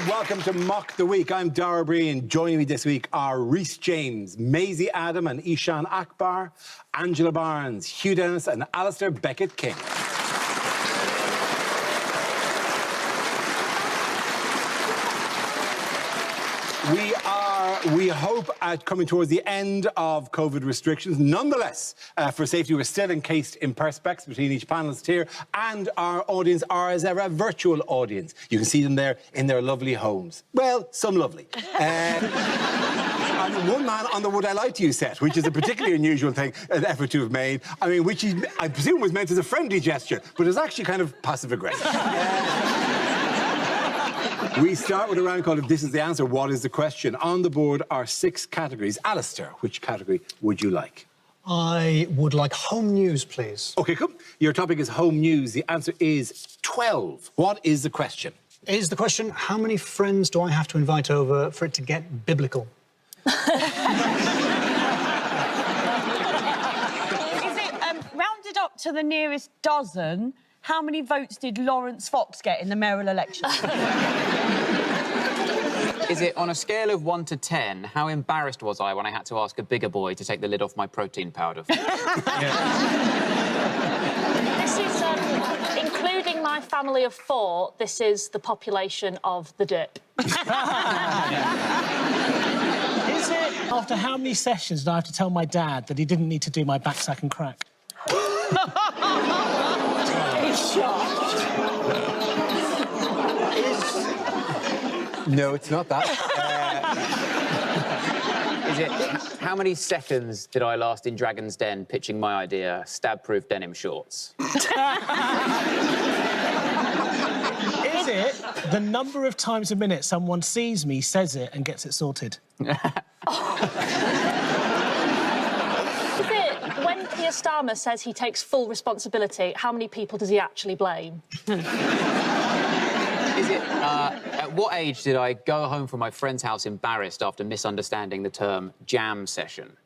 welcome to Mock the Week. I'm Dara Bree, and joining me this week are Rhys James, Maisie Adam and Ishan Akbar, Angela Barnes, Hugh Dennis and Alistair Beckett-King. We hope at coming towards the end of COVID restrictions. Nonetheless, for safety, we're still encased in perspex between each panellist here, and our audience are, as ever, a virtual audience. You can see them there in their lovely homes. Well, some lovely. And one man on the Would I Lie to You set, which is a particularly unusual thing, an effort to have made. I mean, which I presume was meant as a friendly gesture, but it's actually kind of passive-aggressive. We start with a round called If This Is the Answer, What is the Question? On the board are 6 categories. Alistair, which category would you like? I would like home news, please. OK, cool. Your topic is home news. The answer is 12. What is the question? Is the question, how many friends do I have to invite over for it to get biblical? Is it rounded up to the nearest dozen? How many votes did Lawrence Fox get in the mayoral election? Is it on a scale of 1 to 10, how embarrassed was I when I had to ask a bigger boy to take the lid off my protein powder? This is, including my family of 4, this is the population of the dip. Is it after how many sessions did I have to tell my dad that he didn't need to do my backsack and crack? He's shocked. No, it's not that. Is it how many seconds did I last in Dragon's Den pitching my idea, stab-proof denim shorts? Is it the number of times a minute someone sees me, says it, and gets it sorted? Is it when Keir Starmer says he takes full responsibility, how many people does he actually blame? Is it at what age did I go home from my friend's house embarrassed after misunderstanding the term jam session?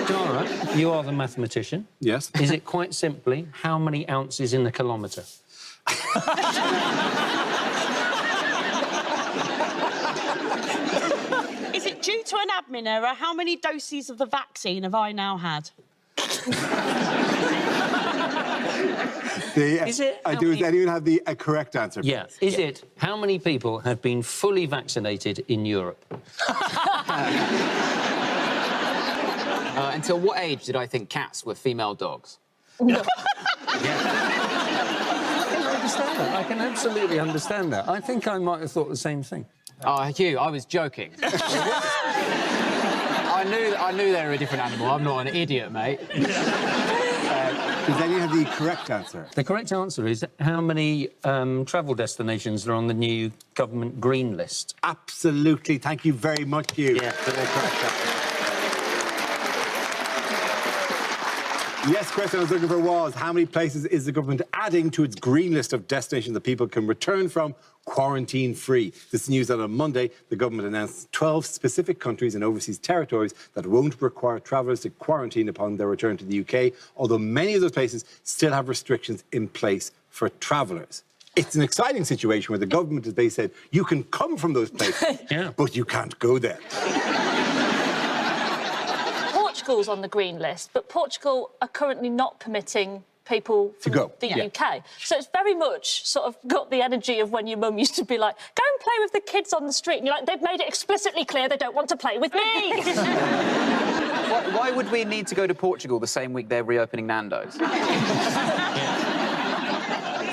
Dara, you are the mathematician. Yes. Is it quite simply how many ounces in a kilometre? Is it due to an admin error? How many doses of the vaccine have I now had? Is it Does anyone have the correct answer? Yeah. Is it how many people have been fully vaccinated in Europe? Until what age did I think cats were female dogs? I can understand that. I can absolutely understand that. I think I might have thought the same thing. Hugh, I was joking. I knew they were a different animal. I'm not an idiot, mate. Does anyone have the correct answer? The correct answer is how many travel destinations are on the new government green list? Absolutely. Thank you very much, Hugh. Yeah. For the correct answer. Yes, question I was looking for was, how many places is the government adding to its green list of destinations that people can return from quarantine-free? This news that on Monday, the government announced 12 specific countries and overseas territories that won't require travellers to quarantine upon their return to the UK, although many of those places still have restrictions in place for travellers. It's an exciting situation where the government has basically said, you can come from those places, but you can't go there. Portugal's on the green list, but Portugal are currently not permitting people from the UK. So it's very much sort of got the energy of when your mum used to be like, go and play with the kids on the street. And you're like, they've made it explicitly clear they don't want to play with me. Why would we need to go to Portugal the same week they're reopening Nando's?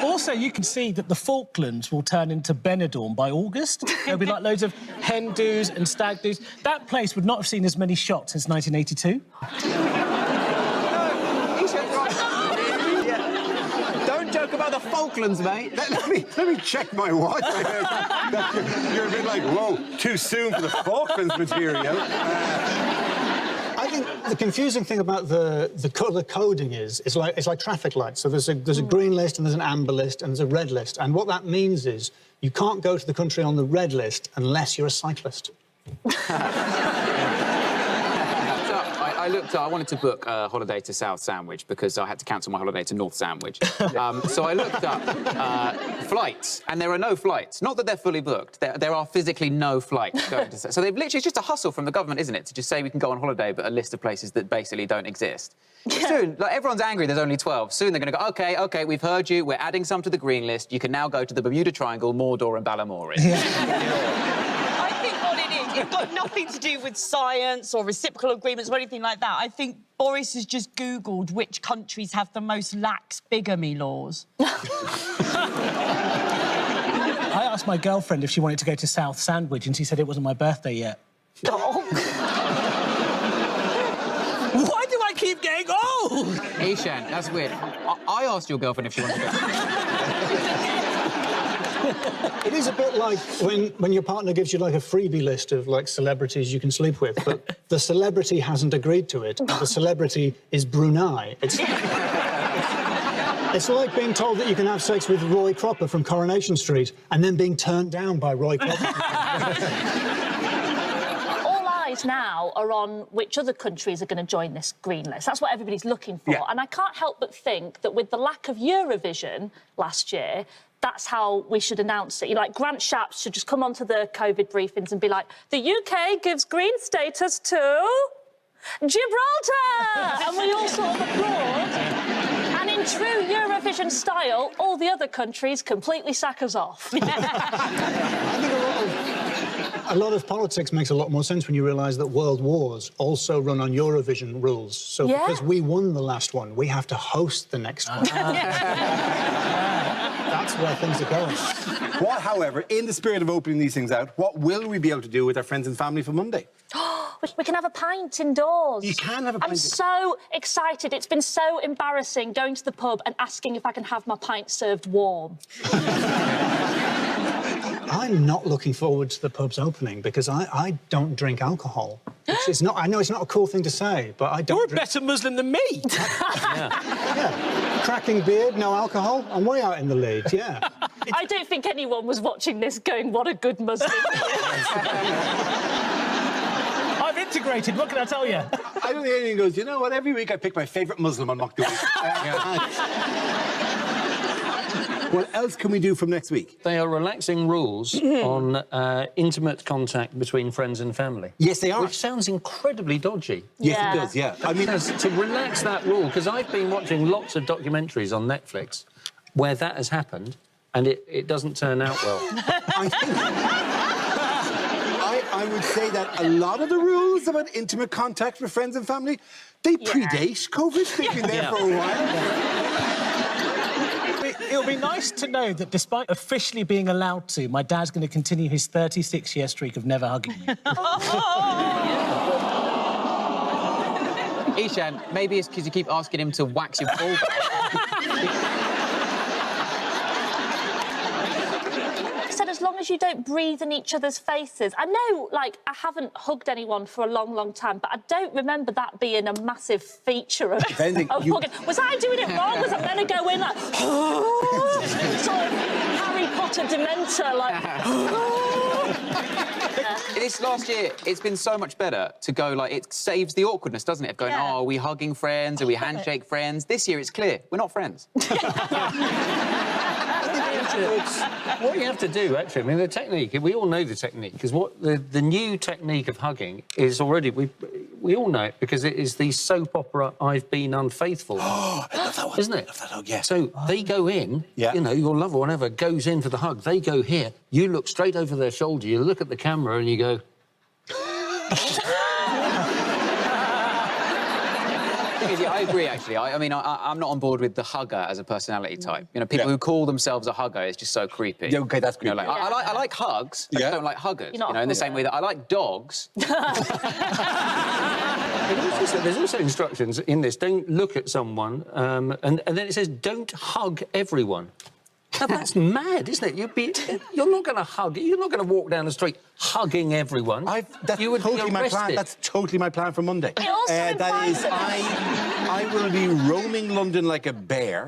Also, you can see that the Falklands will turn into Benidorm by August. There'll be like loads of hen do's and stag do's. That place would not have seen as many shots since 1982. Don't joke about the Falklands, mate. Let me check my watch. You're a bit like, whoa, too soon for the Falklands material. I think the confusing thing about the colour coding is it's like traffic lights. So there's a green list and there's an amber list and there's a red list. And what that means is you can't go to the country on the red list unless you're a cyclist. I I looked. I wanted to book a holiday to South Sandwich because I had to cancel my holiday to North Sandwich. So I looked up flights, and there are no flights. Not that they're fully booked. There are physically no flights going to. So they've literally, it's just a hustle from the government, isn't it, to just say we can go on holiday, but a list of places that basically don't exist. Soon, like, everyone's angry. There's only 12. Soon they're going to go. OK, we've heard you. We're adding some to the green list. You can now go to the Bermuda Triangle, Mordor, and Balamory. I think what it is, it's got nothing to do with science or reciprocal agreements or anything like that. I think Boris has just Googled which countries have the most lax bigamy laws. I asked my girlfriend if she wanted to go to South Sandwich, and she said it wasn't my birthday yet. Oh. Why do I keep getting old? Ishan, that's weird. I asked your girlfriend if she wanted to go. It is a bit like when your partner gives you, like, a freebie list of, like, celebrities you can sleep with, but the celebrity hasn't agreed to it. The celebrity is Brunei. It's like being told that you can have sex with Roy Cropper from Coronation Street and then being turned down by Roy Cropper. All eyes now are on which other countries are going to join this green list. That's what everybody's looking for. Yeah. And I can't help but think that with the lack of Eurovision last year, that's how we should announce it. Like, Grant Shapps should just come onto the COVID briefings and be like, the UK gives green status to Gibraltar! And we all sort of applaud. And in true Eurovision style, all the other countries completely sack us off. I think a lot of politics makes a lot more sense when you realise that world wars also run on Eurovision rules. So because we won the last one, we have to host the next one. That's where things are going. What, however, in the spirit of opening these things out, what will we be able to do with our friends and family for Monday? We can have a pint indoors. You can have a pint. I'm so excited. It's been so embarrassing going to the pub and asking if I can have my pint served warm. I'm not looking forward to the pubs opening because I don't drink alcohol. It's not. I know it's not a cool thing to say, but I don't. You're a better Muslim than me. Yeah. Cracking beard, no alcohol. I'm way out in the lead. Yeah. I don't think anyone was watching this going, what a good Muslim he is. I've integrated, what can I tell you? I don't think anyone goes, you know what, every week I pick my favourite Muslim on Mock the Week. What else can we do from next week? They are relaxing rules on intimate contact between friends and family. Yes, they are. Which sounds incredibly dodgy. Yes, Yeah. it does, yeah. I mean, Because to relax that rule, because I've been watching lots of documentaries on Netflix where that has happened, and it doesn't turn out well. I would say that a lot of the rules about intimate contact with friends and family, they predate COVID. They've been there for a while. It'll be nice to know that despite officially being allowed to, my dad's going to continue his 36-year streak of never hugging me. Ishan, maybe it's because you keep asking him to wax your ball back. Said as long as you don't breathe in each other's faces. I know, like, I haven't hugged anyone for a long, long time, but I don't remember that being a massive feature of hugging. Was I doing it wrong? Was I meant to go in like sort of Harry Potter Dementor, like? This last year, it's been so much better to go, like, it saves the awkwardness, doesn't it? Of going, oh, are we hugging friends? Are we handshake friends? This year, it's clear. We're not friends. What you have to do, actually, I mean, the technique, we all know the technique, because what the new technique of hugging is already, we all know it, because it is the soap opera I've Been Unfaithful. Oh, I love that one. Isn't it? I love that hug, yeah. So they go in, Yeah. you know, your lover or whatever goes in for the hug. They go here, you look straight over their shoulder, you look at the camera and you go... Yeah, I agree, actually. I mean, I'm not on board with the hugger as a personality type. You know, people who call themselves a hugger is just so creepy. Yeah, OK, that's creepy. You know, like, I like hugs, I just don't like huggers. You're not You know, in the same way that I like dogs. There's also instructions in this. Don't look at someone, and then it says, don't hug everyone. Now, that's mad, isn't it? You're not going to hug. You're not going to walk down the street hugging everyone. That's You would be totally my plan. arrested. That's totally my plan for Monday. It also that implies is, that- I will be roaming London like a bear,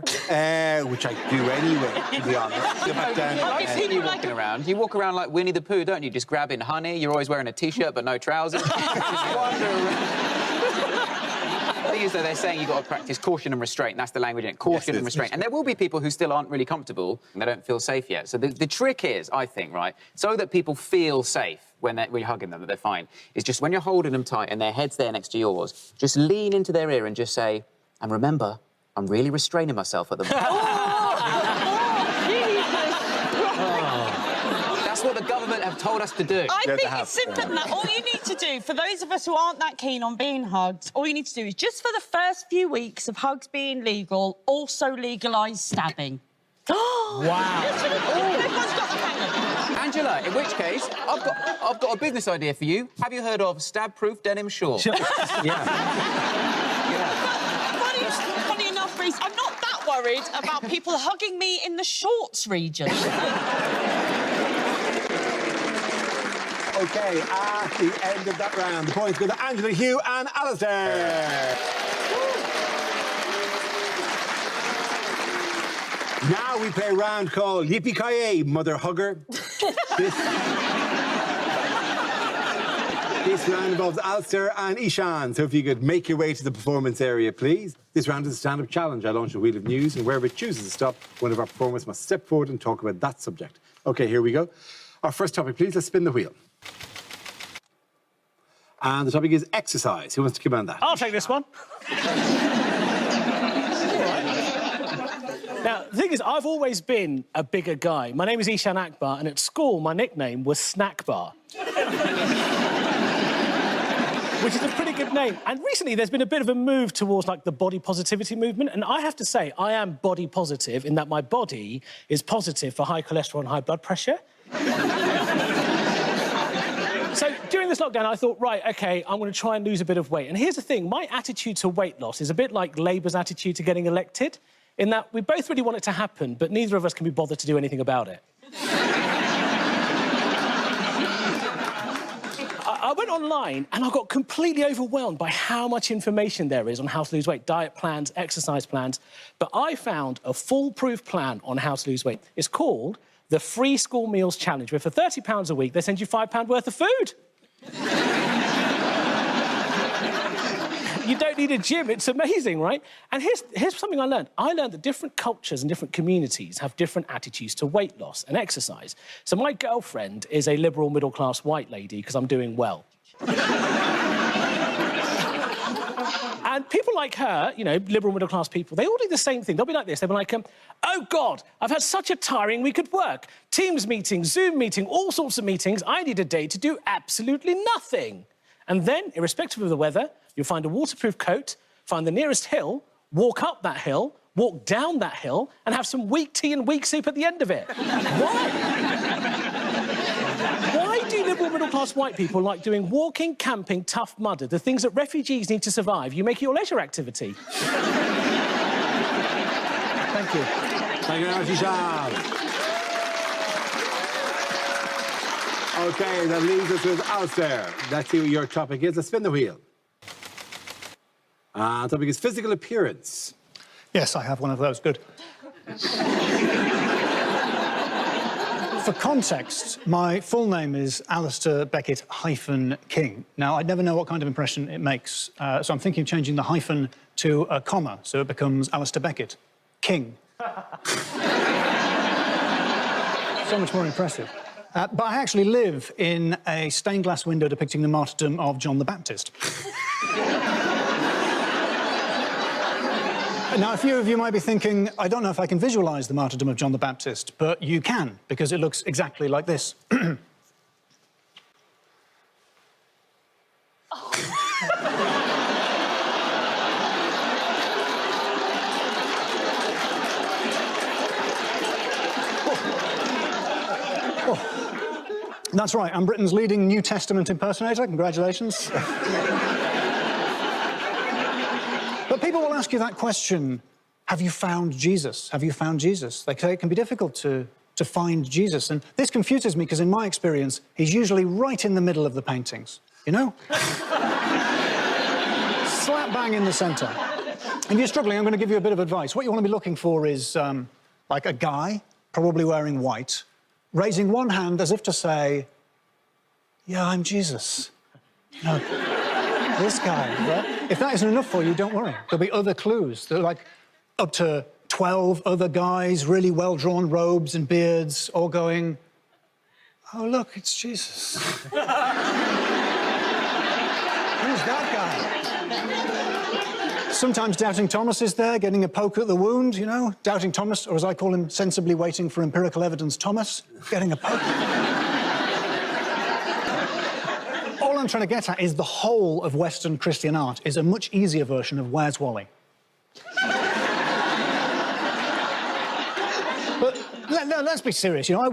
which I do anyway, to be honest. Go back down. I've seen you walking around. You walk around like Winnie the Pooh, don't you? Just grabbing honey. You're always wearing a T-shirt but no trousers. Just wander around. thing is, though, they're saying you've got to practice caution and restraint. That's the language in it. Caution and restraint. And there will be people who still aren't really comfortable and they don't feel safe yet. So the trick is, I think, right, so that people feel safe when you're hugging them, that they're fine, is just when you're holding them tight and their head's there next to yours, just lean into their ear and just say, and remember, I'm really restraining myself at the moment. That's what the government have told us to do. I think it's simpler than that. All you need to do, for those of us who aren't that keen on being hugged, all you need to do is just for the first few weeks of hugs being legal, also legalise stabbing. Wow. Everyone's got the hang of it. Angela, in which case, I've got a business idea for you. Have you heard of stab-proof denim shorts? Funny enough, Reece, I'm not that worried about people hugging me in the shorts region. OK, at the end of that round, the points go to Angela, Hugh and Alistair. Now we play a round called Yippee-Ki-Yay, Mother Hugger. This round involves Alistair and Ishan, so if you could make your way to the performance area, please. This round is a stand-up challenge. I launch a wheel of news, and wherever it chooses to stop, one of our performers must step forward and talk about that subject. OK, here we go. Our first topic, please. Let's spin the wheel. And the topic is exercise. Who wants to command that? I'll take this one. Now, the thing is, I've always been a bigger guy. My name is Ishan Akbar, and at school, my nickname was Snack Bar. Which is a pretty good name. And recently, there's been a bit of a move towards, like, the body positivity movement. And I have to say, I am body positive in that my body is positive for high cholesterol and high blood pressure. So during this lockdown, I thought, right, OK, I'm going to try and lose a bit of weight. And here's the thing, my attitude to weight loss is a bit like Labour's attitude to getting elected, in that we both really want it to happen, but neither of us can be bothered to do anything about it. I went online and I got completely overwhelmed by how much information there is on how to lose weight, diet plans, exercise plans. But I found a foolproof plan on how to lose weight. It's called the Free School Meals Challenge, where for £30 a week, they send you £5 worth of food. You don't need a gym. It's amazing, right? And here's something I learned. I learned that different cultures and different communities have different attitudes to weight loss and exercise. So my girlfriend is a liberal middle-class white lady because I'm doing well. And people like her, you know, liberal middle-class people, they all do the same thing. They'll be like this. They'll be like, oh, God, I've had such a tiring week at work. Teams meeting, Zoom meeting, all sorts of meetings. I need a day to do absolutely nothing. And then, irrespective of the weather, you'll find a waterproof coat, find the nearest hill, walk up that hill, walk down that hill, and have some weak tea and weak soup at the end of it. Why? Why do liberal middle-class white people like doing walking, camping, Tough Mudder, the things that refugees need to survive? You make it your leisure activity. Thank you. Thank you very much, Ishan. OK, that leaves us with Alistair. Let's see what your topic is. Let's spin the wheel. The topic is physical appearance. Yes, I have one of those. Good. For context, my full name is Alistair Beckett-King. Now, I never know what kind of impression it makes, so I'm thinking of changing the hyphen to a comma, so it becomes Alistair Beckett, King. So much more impressive. But I actually live in a stained glass window depicting the martyrdom of John the Baptist. Now, a few of you might be thinking, I don't know if I can visualise the martyrdom of John the Baptist, but you can, because it looks exactly like this. That's right, I'm Britain's leading New Testament impersonator. Congratulations. But people will ask you that question, have you found Jesus? Have you found Jesus? They say it can be difficult to find Jesus. And this confuses me because in my experience, he's usually right in the middle of the paintings, you know? Slap bang in the centre. If you're struggling, I'm going to give you a bit of advice. What you want to be looking for is, like a guy, probably wearing white, raising one hand as if to say, yeah, I'm Jesus. You know, This guy, right? If that isn't enough for you, don't worry. There'll be other clues. There are like up to 12 other guys, really well-drawn robes and beards, all going, oh, look, it's Jesus. Who's that guy? Sometimes Doubting Thomas is there, getting a poke at the wound, you know? Doubting Thomas, or as I call him, sensibly waiting for empirical evidence Thomas, getting a poke. All I'm trying to get at is the whole of Western Christian art is a much easier version of Where's Wally? But let's be serious. You know, I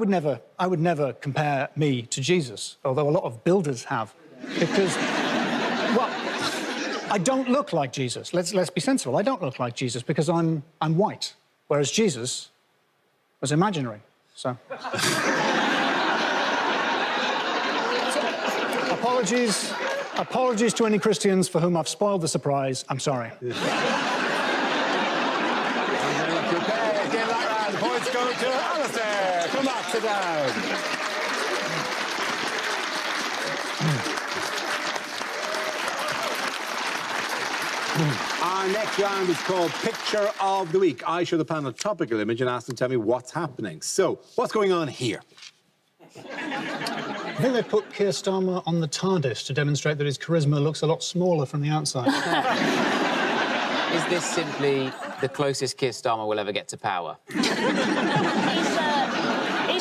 would never compare me to Jesus, although a lot of builders have, because, well, I don't look like Jesus. Let's be sensible. I don't look like Jesus because I'm white, whereas Jesus was imaginary. So apologies to any Christians for whom I've spoiled the surprise. I'm sorry. Okay, again like that, the points go to Alistair. Come back, sit down. Our next round is called Picture of the Week. I show the panel a topical image and ask them to tell me what's happening. So, what's going on here? I think they put Keir Starmer on the TARDIS to demonstrate that his charisma looks a lot smaller from the outside. Is this simply the closest Keir Starmer will ever get to power? He's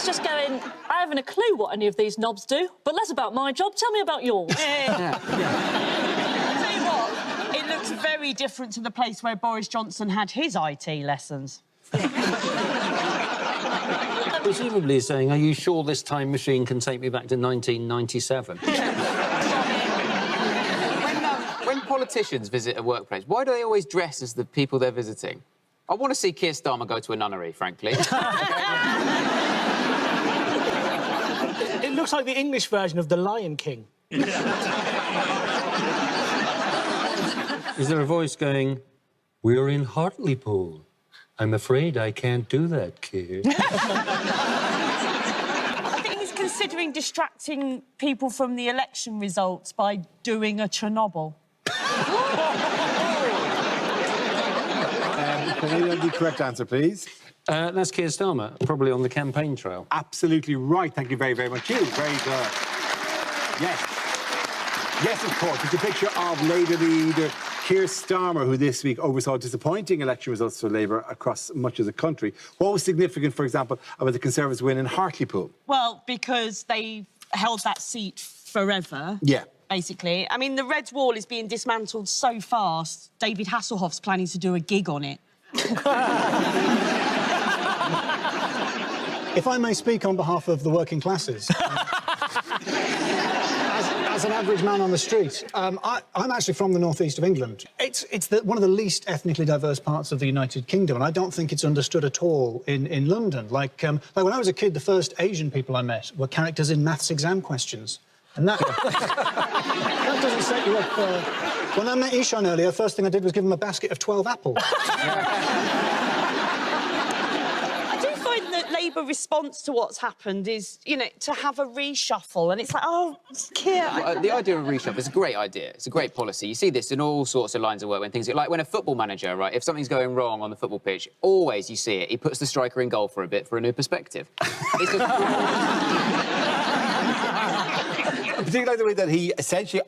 just going, I haven't a clue what any of these knobs do, but less about my job. Tell me about yours. I'll tell you what, it looks very different to the place where Boris Johnson had his IT lessons. Presumably saying, are you sure this time machine can take me back to 1997? When politicians visit a workplace, why do they always dress as the people they're visiting? I want to see Keir Starmer go to a nunnery, frankly. It looks like the English version of The Lion King. Is there a voice going, we're in Hartlepool? I'm afraid I can't do that, Keir. I think he's considering distracting people from the election results by doing a Chernobyl. Can you have the correct answer, please? That's Keir Starmer, probably on the campaign trail. Absolutely right. Thank you very, very much. You. Very good. Yes. Yes, of course. It's a picture of Labour leader Keir Starmer, who this week oversaw disappointing election results for Labour across much of the country. What was significant, for example, about the Conservatives' win in Hartlepool? Well, because they held that seat forever. Yeah. Basically. I mean, the Red Wall is being dismantled so fast, David Hasselhoff's planning to do a gig on it. If I may speak on behalf of the working classes, as an average man on the street, I'm actually from the northeast of England. It's one of the least ethnically diverse parts of the United Kingdom, and I don't think it's understood at all in London. Like when I was a kid, the first Asian people I met were characters in maths exam questions. And that doesn't set you up. When I met Ishan earlier, first thing I did was give him a basket of 12 apples. I do find that Labour response to what's happened is, you know, to have a reshuffle, and it's like, oh, Keir. The idea of reshuffle is a great idea. It's a great policy. You see this in all sorts of lines of work when things like when a football manager, right, if something's going wrong on the football pitch, always you see it. He puts the striker in goal for a bit for a new perspective. It's Particularly like the way that he essentially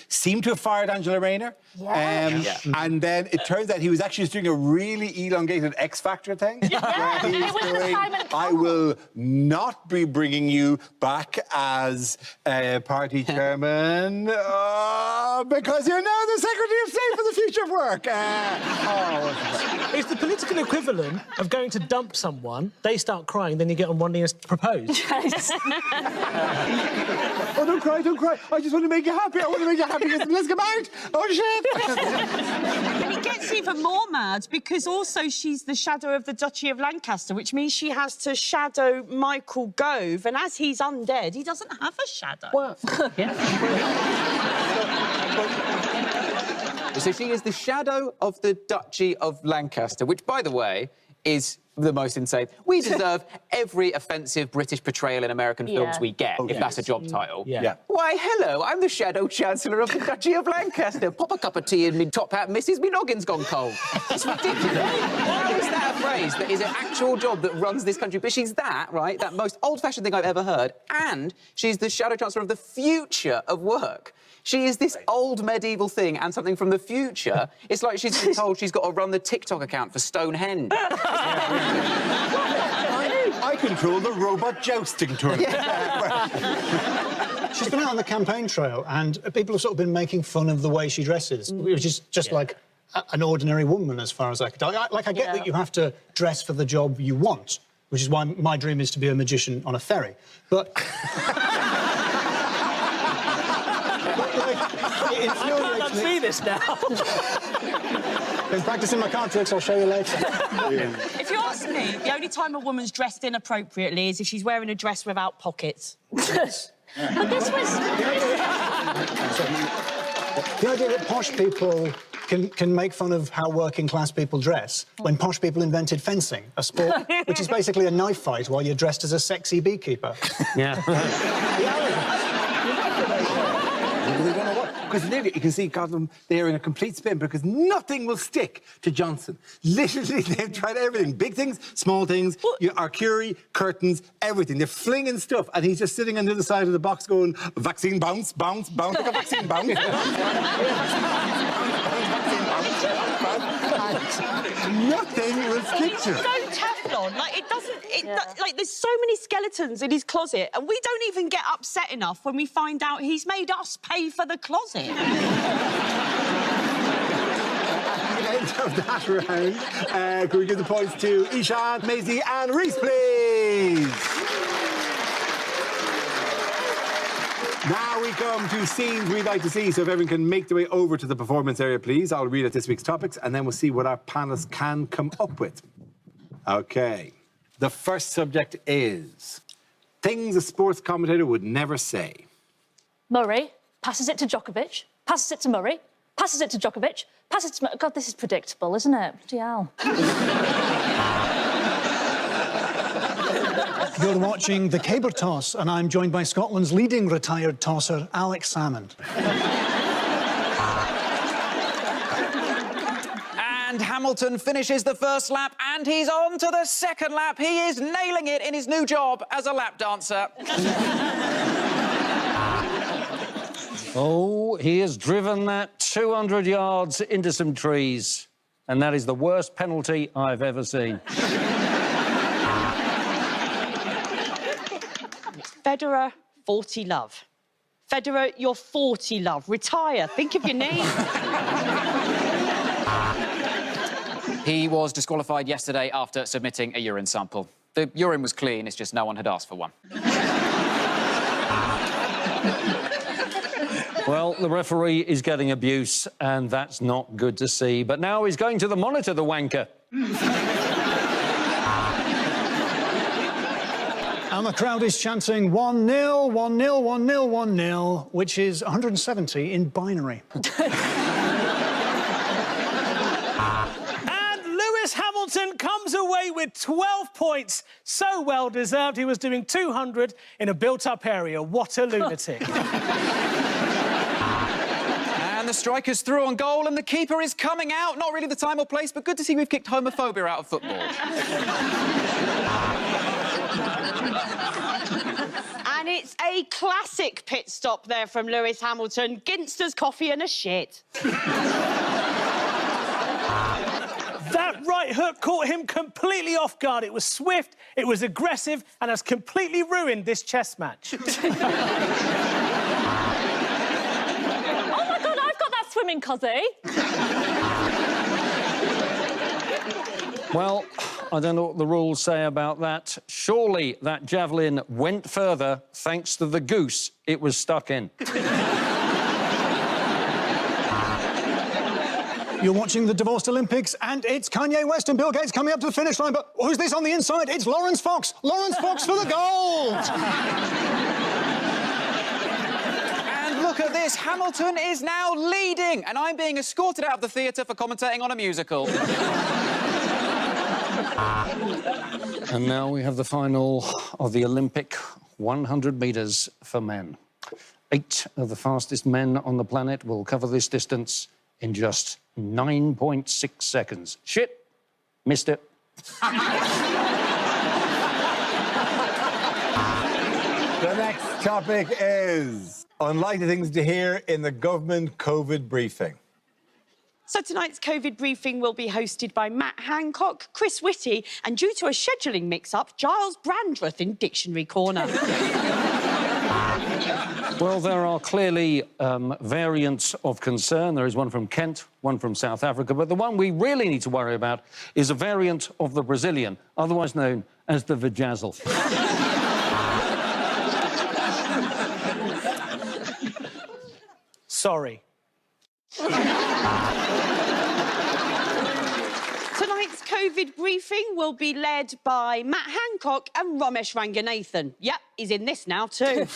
seemed to have fired Angela Rayner. And then it turns out he was actually just doing a really elongated X Factor thing. Yeah, where he's it was the going, Simon I Cowell. will not be bringing you back as party chairman because you're now the Secretary of State for the future of work. It's the political equivalent of going to dump someone, they start crying, then you get on one knee and propose. Oh, don't cry, don't cry. I just want to make you happy. I want to make you happy. Let's come out. Oh, shit. And he gets even more mad because also she's the shadow of the Duchy of Lancaster, which means she has to shadow Michael Gove. And as he's undead, he doesn't have a shadow. Well, So she is the shadow of the Duchy of Lancaster, which, by the way, is the most insane. We deserve every offensive British portrayal in American films we get, if that's a job title. Yeah. Why, hello, I'm the Shadow Chancellor of the Duchy of Lancaster. Pop a cup of tea in me top hat, Mrs. Me noggin's gone cold. It's ridiculous. Why is that a phrase that is an actual job that runs this country? But she's that, right? That most old-fashioned thing I've ever heard. And she's the Shadow Chancellor of the future of work. She is this old medieval thing and something from the future. It's like she's been told she's got to run the TikTok account for Stonehenge. I control the robot jousting tournament. She's been out on the campaign trail, and people have sort of been making fun of the way she dresses, which is just like an ordinary woman, as far as I could tell. I get that you have to dress for the job you want, which is why my dream is to be a magician on a ferry. But... I can't see this now. Been practicing my card tricks, I'll show you later. If you ask me, the only time a woman's dressed inappropriately is if she's wearing a dress without pockets. But this was... The idea that posh people can make fun of how working-class people dress when posh people invented fencing, a sport which is basically a knife fight while you're dressed as a sexy beekeeper. Yeah. Because literally, you can see, God, they're in a complete spin because nothing will stick to Johnson. Literally, they've tried everything. Big things, small things, Arcuri, curtains, everything. They're flinging stuff, and he's just sitting on the other side of the box going, vaccine bounce, bounce, bounce, like a vaccine bounce. Nothing will stick to it. So Teflon, like it doesn't. Like there's so many skeletons in his closet, and we don't even get upset enough when we find out he's made us pay for the closet. End of that round. Can we give the points to Ishan, Maisie, and Reese, please? Now we come to scenes we'd like to see, so if everyone can make their way over to the performance area, please. I'll read out this week's topics, and then we'll see what our panelists can come up with. OK. The first subject is things a sports commentator would never say. Murray passes it to Djokovic, passes it to Murray, passes it to Djokovic, passes it to... God, this is predictable, isn't it? Bloody hell. You're watching The Caber Toss, and I'm joined by Scotland's leading retired tosser, Alex Salmond. And Hamilton finishes the first lap, and he's on to the second lap. He is nailing it in his new job as a lap dancer. Oh, he has driven that 200 yards into some trees, and that is the worst penalty I've ever seen. Federer, 40 love. Federer, you're 40 love. Retire. Think of your name. He was disqualified yesterday after submitting a urine sample. The urine was clean, it's just no one had asked for one. Well, the referee is getting abuse, and that's not good to see. But now he's going to the monitor, the wanker. And the crowd is chanting 1-0, 1-0, 1-0, 1-0, which is 170 in binary. And Lewis Hamilton comes away with 12 points. So well deserved. He was doing 200 in a built-up area. What a lunatic. And the striker's through on goal, and the keeper is coming out. Not really the time or place, but good to see we've kicked homophobia out of football. And it's a classic pit stop there from Lewis Hamilton. Ginster's coffee and a shit. That right hook caught him completely off guard. It was swift, it was aggressive, and has completely ruined this chess match. Oh, my God, I've got that swimming cosy. Well, I don't know what the rules say about that. Surely that javelin went further thanks to the goose it was stuck in. You're watching the Divorced Olympics, and it's Kanye West and Bill Gates coming up to the finish line, but who's this on the inside? It's Lawrence Fox. Lawrence Fox for the gold! And look at this, Hamilton is now leading, and I'm being escorted out of the theatre for commentating on a musical. And now we have the final of the Olympic 100 metres for men. 8 of the fastest men on the planet will cover this distance in just 9.6 seconds. Shit, missed it. The next topic is unlikely things to hear in the government COVID briefing. So tonight's COVID briefing will be hosted by Matt Hancock, Chris Whitty, and due to a scheduling mix-up, Giles Brandreth in Dictionary Corner. Well, there are clearly variants of concern. There is one from Kent, one from South Africa, but the one we really need to worry about is a variant of the Brazilian, otherwise known as the Vajazzle. Sorry. Tonight's COVID briefing will be led by Matt Hancock and Ramesh Ranganathan. Yep, he's in this now too.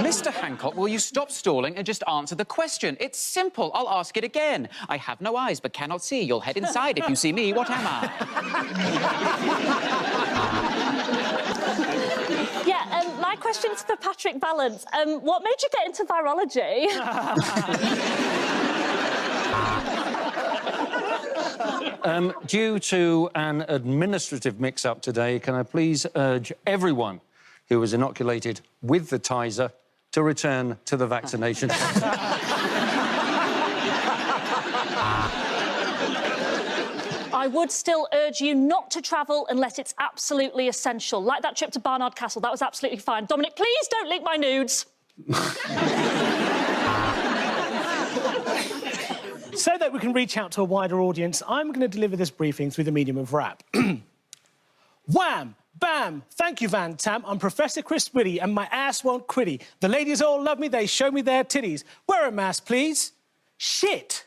Mr. Hancock, will you stop stalling and just answer the question? It's simple. I'll ask it again. I have no eyes but cannot see. You'll head inside if you see me. What am I? Yeah, my question's for Patrick Vallance. What made you get into virology? Due to an administrative mix-up today, can I please urge everyone who was inoculated with the Tizer to return to the vaccination? I would still urge you not to travel unless it's absolutely essential. Like that trip to Barnard Castle, that was absolutely fine. Dominic, please don't leak my nudes. So that we can reach out to a wider audience, I'm going to deliver this briefing through the medium of rap. Wham! Bam! Thank you, Van Tam. I'm Professor Chris Whitty, and my ass won't quitty. The ladies all love me, they show me their titties. Wear a mask, please. Shit!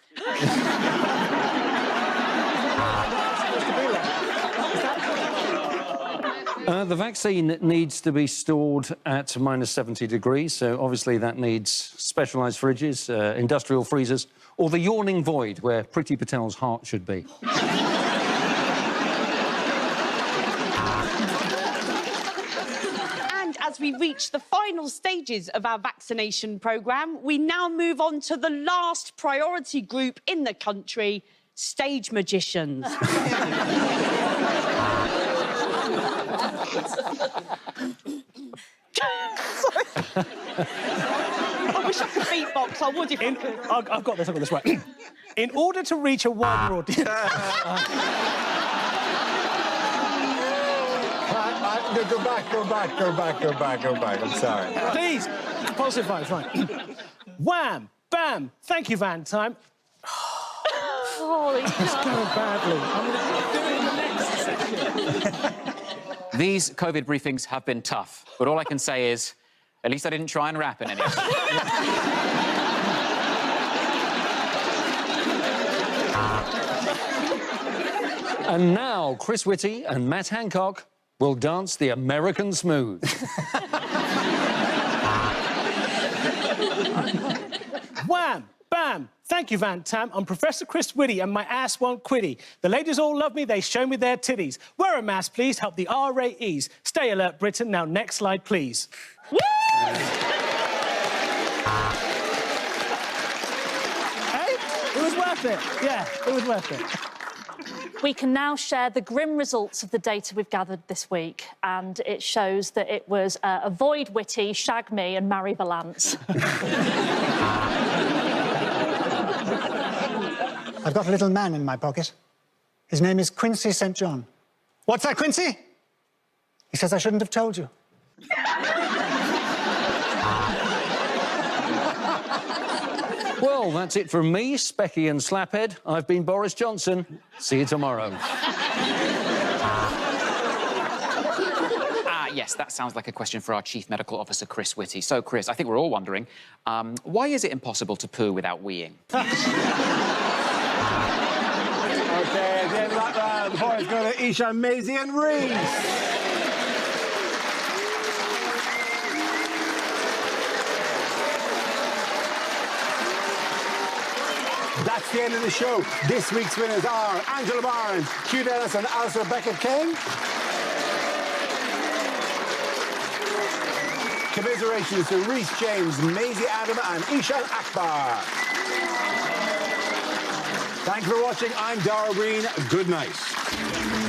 The vaccine needs to be stored at -70 degrees, so obviously that needs specialised fridges, industrial freezers, or the yawning void where Priti Patel's heart should be. And as we reach the final stages of our vaccination programme, we now move on to the last priority group in the country, stage magicians. I wish I could beatbox. I would if I could. I've got this right. In order to reach a wider audience... Go back. I'm sorry. Please, positive vibes, right. Wham! Bam! Thank you, Van Time. Holy It's going badly. I'm going to do the next section. These COVID briefings have been tough, but all I can say is, at least I didn't try and rap in any of them. And now, Chris Whitty and Matt Hancock will dance the American Smooth. Wham! Bam! Thank you, Van Tam. I'm Professor Chris Whitty, and my ass won't quitty. The ladies all love me, they show me their titties. Wear a mask, please, help the RA ease. Stay alert, Britain. Now, next slide, please. Woo! Hey? It was worth it. Yeah, it was worth it. We can now share the grim results of the data we've gathered this week, and it shows that it was avoid Whitty, shag me, and marry Vallance. I've got a little man in my pocket. His name is Quincy St. John. What's that, Quincy? He says I shouldn't have told you. Well, that's it from me, Specky and Slaphead. I've been Boris Johnson. See you tomorrow. Yes, that sounds like a question for our Chief Medical Officer, Chris Whitty. So, Chris, I think we're all wondering, why is it impossible to poo without weeing? Okay, at the end of that round, the points go to Isha, Maisie and Reese. That's the end of the show. This week's winners are Angela Barnes, Hugh Dennis and Alistair Beckett-King. Commiserations to Rhys James, Maisie Adam and Ishan Akbar. Thanks for watching. I'm Dara Green. Good night.